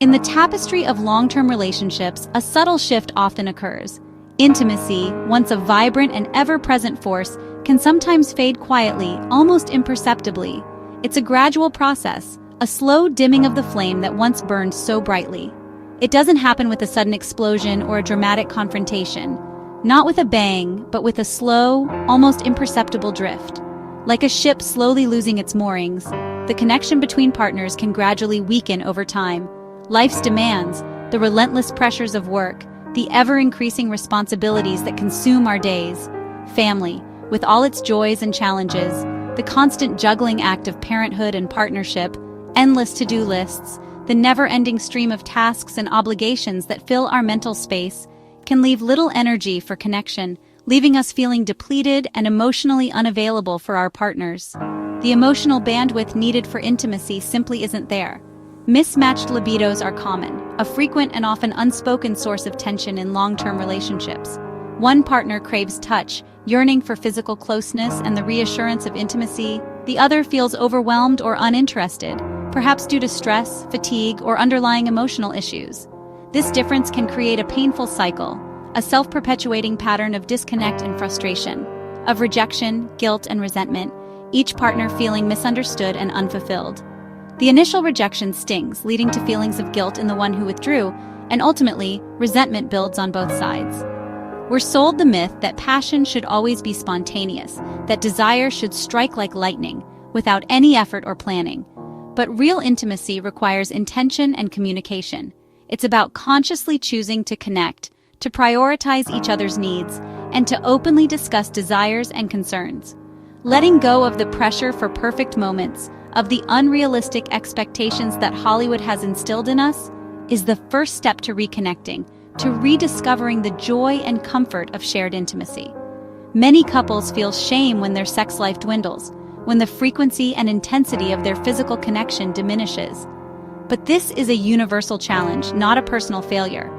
In the tapestry of long-term relationships, a subtle shift often occurs. Intimacy, once a vibrant and ever-present force, can sometimes fade quietly, almost imperceptibly. It's a gradual process, a slow dimming of the flame that once burned so brightly. It doesn't happen with a sudden explosion or a dramatic confrontation. Not with a bang, but with a slow, almost imperceptible drift. Like a ship slowly losing its moorings, the connection between partners can gradually weaken over time. Life's demands, the relentless pressures of work, the ever-increasing responsibilities that consume our days, family, with all its joys and challenges, the constant juggling act of parenthood and partnership, endless to-do lists, the never-ending stream of tasks and obligations that fill our mental space, can leave little energy for connection, leaving us feeling depleted and emotionally unavailable for our partners. The emotional bandwidth needed for intimacy simply isn't there. Mismatched libidos are common, a frequent and often unspoken source of tension in long-term relationships. One partner craves touch, yearning for physical closeness and the reassurance of intimacy. The other feels overwhelmed or uninterested, perhaps due to stress, fatigue, or underlying emotional issues. This difference can create a painful cycle, a self-perpetuating pattern of disconnect and frustration, of rejection, guilt, and resentment, each partner feeling misunderstood and unfulfilled. The initial rejection stings, leading to feelings of guilt in the one who withdrew, and ultimately, resentment builds on both sides. We're sold the myth that passion should always be spontaneous, that desire should strike like lightning, without any effort or planning. But real intimacy requires intention and communication. It's about consciously choosing to connect, to prioritize each other's needs, and to openly discuss desires and concerns. Letting go of the pressure for perfect moments, of the unrealistic expectations that Hollywood has instilled in us, is the first step to reconnecting, to rediscovering the joy and comfort of shared intimacy. Many couples feel shame when their sex life dwindles, when the frequency and intensity of their physical connection diminishes. But this is a universal challenge, not a personal failure.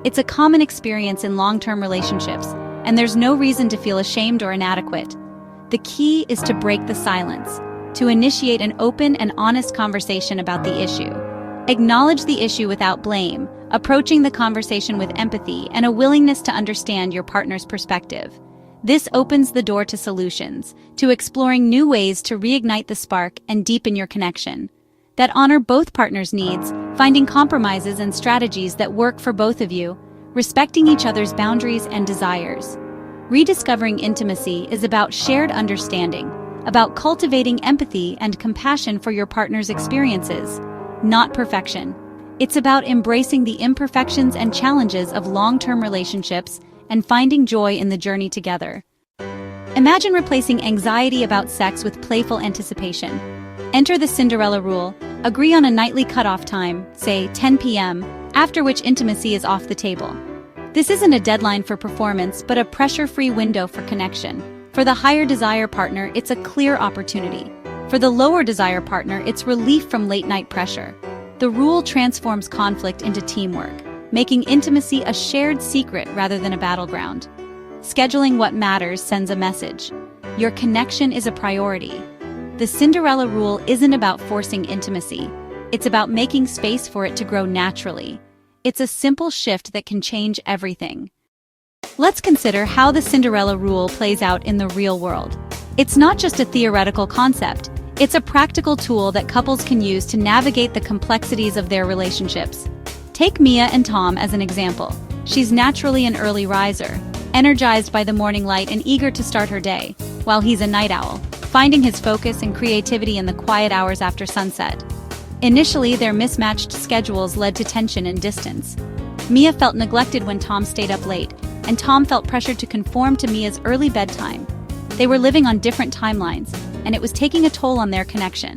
It's a common experience in long-term relationships, and there's no reason to feel ashamed or inadequate. The key is to break the silence, to initiate an open and honest conversation about the issue. Acknowledge the issue without blame, approaching the conversation with empathy and a willingness to understand your partner's perspective. This opens the door to solutions, to exploring new ways to reignite the spark and deepen your connection, that honor both partners' needs, finding compromises and strategies that work for both of you, respecting each other's boundaries and desires. Rediscovering intimacy is about shared understanding, about cultivating empathy and compassion for your partner's experiences, not perfection. It's about embracing the imperfections and challenges of long-term relationships and finding joy in the journey together. Imagine replacing anxiety about sex with playful anticipation. Enter the Cinderella Rule. Agree on a nightly cutoff time, say 10 p.m., after which intimacy is off the table. This isn't a deadline for performance, but a pressure-free window for connection. For the higher desire partner, it's a clear opportunity. For the lower desire partner, it's relief from late-night pressure. The rule transforms conflict into teamwork, making intimacy a shared secret rather than a battleground. Scheduling what matters sends a message. Your connection is a priority. The Cinderella Rule isn't about forcing intimacy. It's about making space for it to grow naturally. It's a simple shift that can change everything. Let's consider how the Cinderella Rule plays out in the real world. It's not just a theoretical concept. It's a practical tool that couples can use to navigate the complexities of their relationships. Take Mia and Tom as an example. She's naturally an early riser, energized by the morning light and eager to start her day, while he's a night owl, finding his focus and creativity in the quiet hours after sunset. Initially, their mismatched schedules led to tension and distance. Mia felt neglected when Tom stayed up late, and Tom felt pressured to conform to Mia's early bedtime. They were living on different timelines, and it was taking a toll on their connection.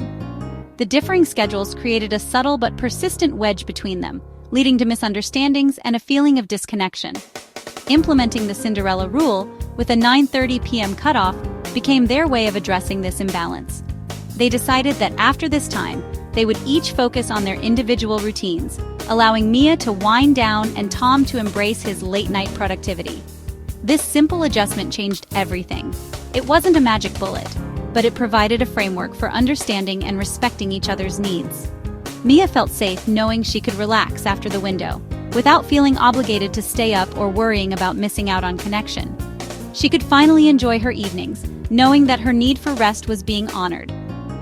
The differing schedules created a subtle but persistent wedge between them, leading to misunderstandings and a feeling of disconnection. Implementing the Cinderella Rule, with a 9:30 p.m. cutoff, became their way of addressing this imbalance. They decided that after this time, they would each focus on their individual routines, allowing Mia to wind down and Tom to embrace his late-night productivity. This simple adjustment changed everything. It wasn't a magic bullet, but it provided a framework for understanding and respecting each other's needs. Mia felt safe knowing she could relax after the window, without feeling obligated to stay up or worrying about missing out on connection. She could finally enjoy her evenings, knowing that her need for rest was being honored.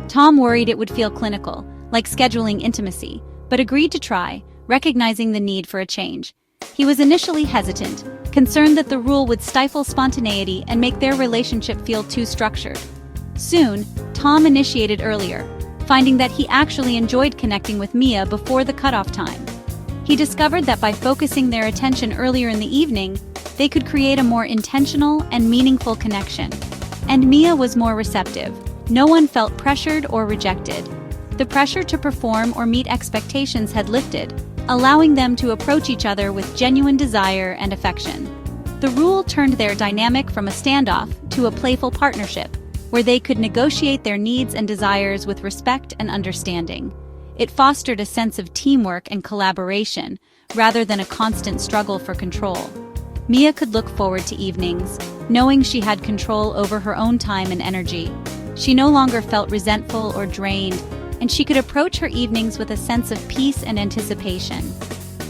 Tom worried it would feel clinical, like scheduling intimacy, but agreed to try, recognizing the need for a change. He was initially hesitant, concerned that the rule would stifle spontaneity and make their relationship feel too structured. Soon, Tom initiated earlier, finding that he actually enjoyed connecting with Mia before the cutoff time. He discovered that by focusing their attention earlier in the evening, they could create a more intentional and meaningful connection. And Mia was more receptive. No one felt pressured or rejected. The pressure to perform or meet expectations had lifted, allowing them to approach each other with genuine desire and affection. The rule turned their dynamic from a standoff to a playful partnership, where they could negotiate their needs and desires with respect and understanding. It fostered a sense of teamwork and collaboration, rather than a constant struggle for control. Mia could look forward to evenings, knowing she had control over her own time and energy. She no longer felt resentful or drained, and she could approach her evenings with a sense of peace and anticipation.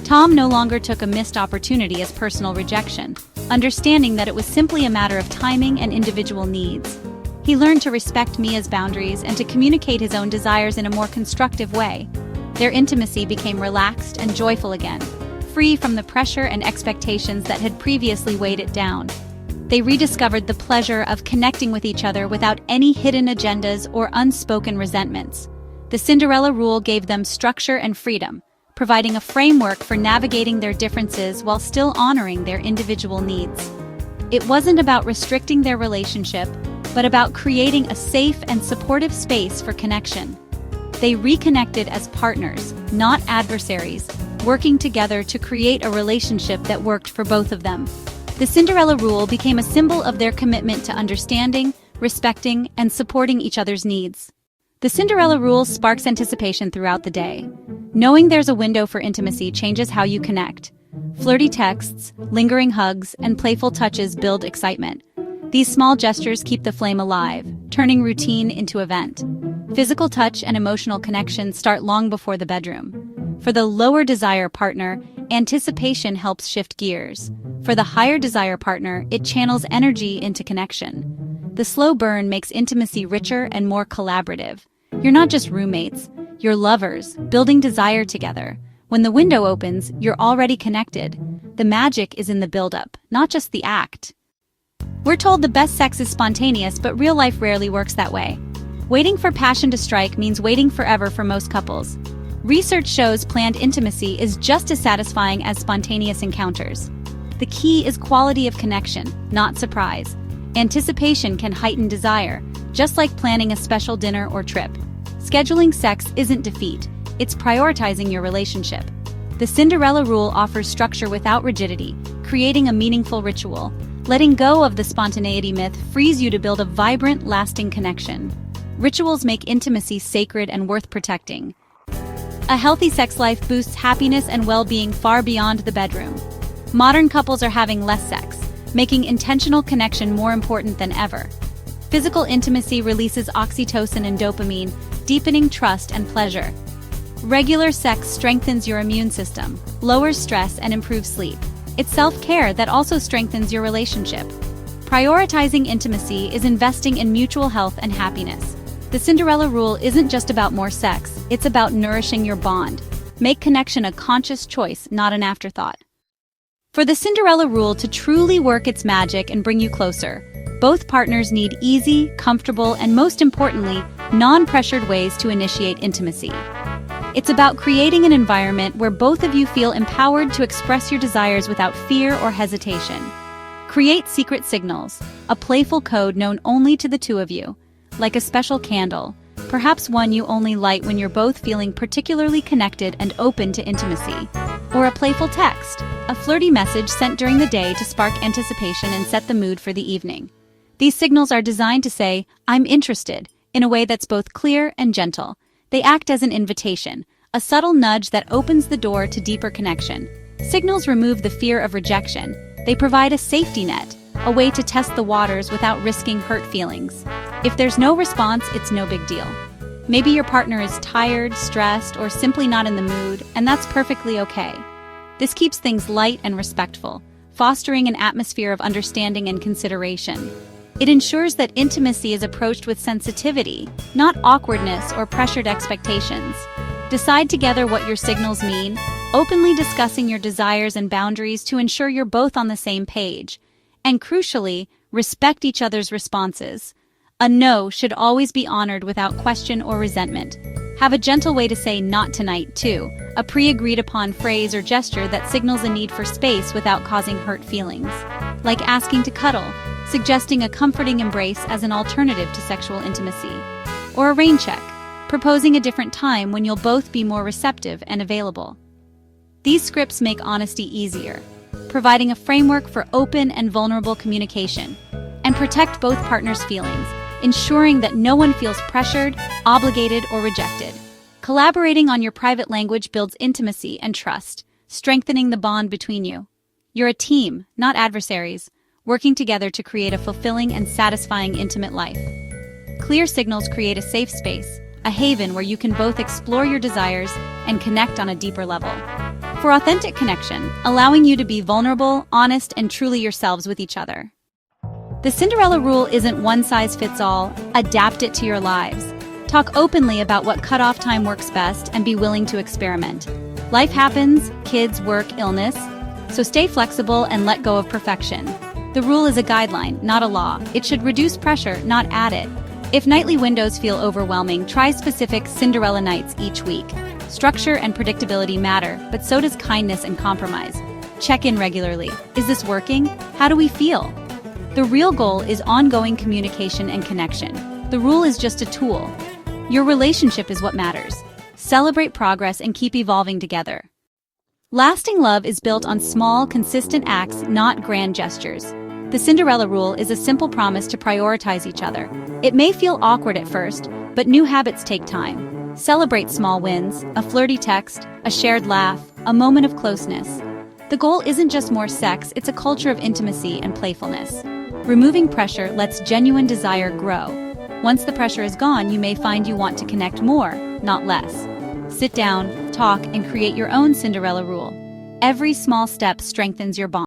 Tom no longer took a missed opportunity as personal rejection, understanding that it was simply a matter of timing and individual needs. He learned to respect Mia's boundaries and to communicate his own desires in a more constructive way. Their intimacy became relaxed and joyful again, free from the pressure and expectations that had previously weighed it down. They rediscovered the pleasure of connecting with each other without any hidden agendas or unspoken resentments. The Cinderella Rule gave them structure and freedom, providing a framework for navigating their differences while still honoring their individual needs. It wasn't about restricting their relationship, but about creating a safe and supportive space for connection. They reconnected as partners, not adversaries, working together to create a relationship that worked for both of them. The Cinderella Rule became a symbol of their commitment to understanding, respecting, and supporting each other's needs. The Cinderella Rule sparks anticipation throughout the day. Knowing there's a window for intimacy changes how you connect. Flirty texts, lingering hugs, and playful touches build excitement. These small gestures keep the flame alive, turning routine into event. Physical touch and emotional connection start long before the bedroom. For the lower desire partner, anticipation helps shift gears. For the higher desire partner, it channels energy into connection. The slow burn makes intimacy richer and more collaborative. You're not just roommates, you're lovers, building desire together. When the window opens, you're already connected. The magic is in the buildup, not just the act. We're told the best sex is spontaneous, but real life rarely works that way. Waiting for passion to strike means waiting forever for most couples. Research shows planned intimacy is just as satisfying as spontaneous encounters. The key is quality of connection, not surprise. Anticipation can heighten desire, just like planning a special dinner or trip. Scheduling sex isn't defeat, it's prioritizing your relationship. The Cinderella Rule offers structure without rigidity, creating a meaningful ritual. Letting go of the spontaneity myth frees you to build a vibrant, lasting connection. Rituals make intimacy sacred and worth protecting. A healthy sex life boosts happiness and well-being far beyond the bedroom. Modern couples are having less sex, making intentional connection more important than ever. Physical intimacy releases oxytocin and dopamine, deepening trust and pleasure. Regular sex strengthens your immune system, lowers stress, and improves sleep. It's self-care that also strengthens your relationship. Prioritizing intimacy is investing in mutual health and happiness. The Cinderella Rule isn't just about more sex, it's about nourishing your bond. Make connection a conscious choice, not an afterthought. For the Cinderella Rule to truly work its magic and bring you closer, both partners need easy, comfortable, and most importantly, non-pressured ways to initiate intimacy. It's about creating an environment where both of you feel empowered to express your desires without fear or hesitation. Create secret signals, a playful code known only to the two of you, like a special candle, perhaps one you only light when you're both feeling particularly connected and open to intimacy. Or a playful text, a flirty message sent during the day to spark anticipation and set the mood for the evening. These signals are designed to say, "I'm interested," in a way that's both clear and gentle. They act as an invitation, a subtle nudge that opens the door to deeper connection. Signals remove the fear of rejection. They provide a safety net, a way to test the waters without risking hurt feelings. If there's no response, it's no big deal. Maybe your partner is tired, stressed, or simply not in the mood, and that's perfectly okay. This keeps things light and respectful, fostering an atmosphere of understanding and consideration. It ensures that intimacy is approached with sensitivity, not awkwardness or pressured expectations. Decide together what your signals mean, openly discussing your desires and boundaries to ensure you're both on the same page. And crucially, respect each other's responses. A no should always be honored without question or resentment. Have a gentle way to say "not tonight" too, a pre-agreed upon phrase or gesture that signals a need for space without causing hurt feelings. Like asking to cuddle, suggesting a comforting embrace as an alternative to sexual intimacy. Or a rain check, proposing a different time when you'll both be more receptive and available. These scripts make honesty easier, providing a framework for open and vulnerable communication, and protect both partners' feelings, ensuring that no one feels pressured, obligated, or rejected. Collaborating on your private language builds intimacy and trust, strengthening the bond between you. You're a team, not adversaries, working together to create a fulfilling and satisfying intimate life. Clear signals create a safe space, a haven where you can both explore your desires and connect on a deeper level. For authentic connection, allowing you to be vulnerable, honest, and truly yourselves with each other. The Cinderella Rule isn't one size fits all. Adapt it to your lives. Talk openly about what cutoff time works best and be willing to experiment. Life happens, kids, work, illness, so stay flexible and let go of perfection. The rule is a guideline, not a law. It should reduce pressure, not add it. If nightly windows feel overwhelming, try specific Cinderella nights each week. Structure and predictability matter, but so does kindness and compromise. Check in regularly. Is this working? How do we feel? The real goal is ongoing communication and connection. The rule is just a tool. Your relationship is what matters. Celebrate progress and keep evolving together. Lasting love is built on small, consistent acts, not grand gestures. The Cinderella Rule is a simple promise to prioritize each other. It may feel awkward at first, but new habits take time. Celebrate small wins, a flirty text, a shared laugh, a moment of closeness. The goal isn't just more sex, it's a culture of intimacy and playfulness. Removing pressure lets genuine desire grow. Once the pressure is gone, you may find you want to connect more, not less. Sit down, talk, and create your own Cinderella Rule. Every small step strengthens your bond.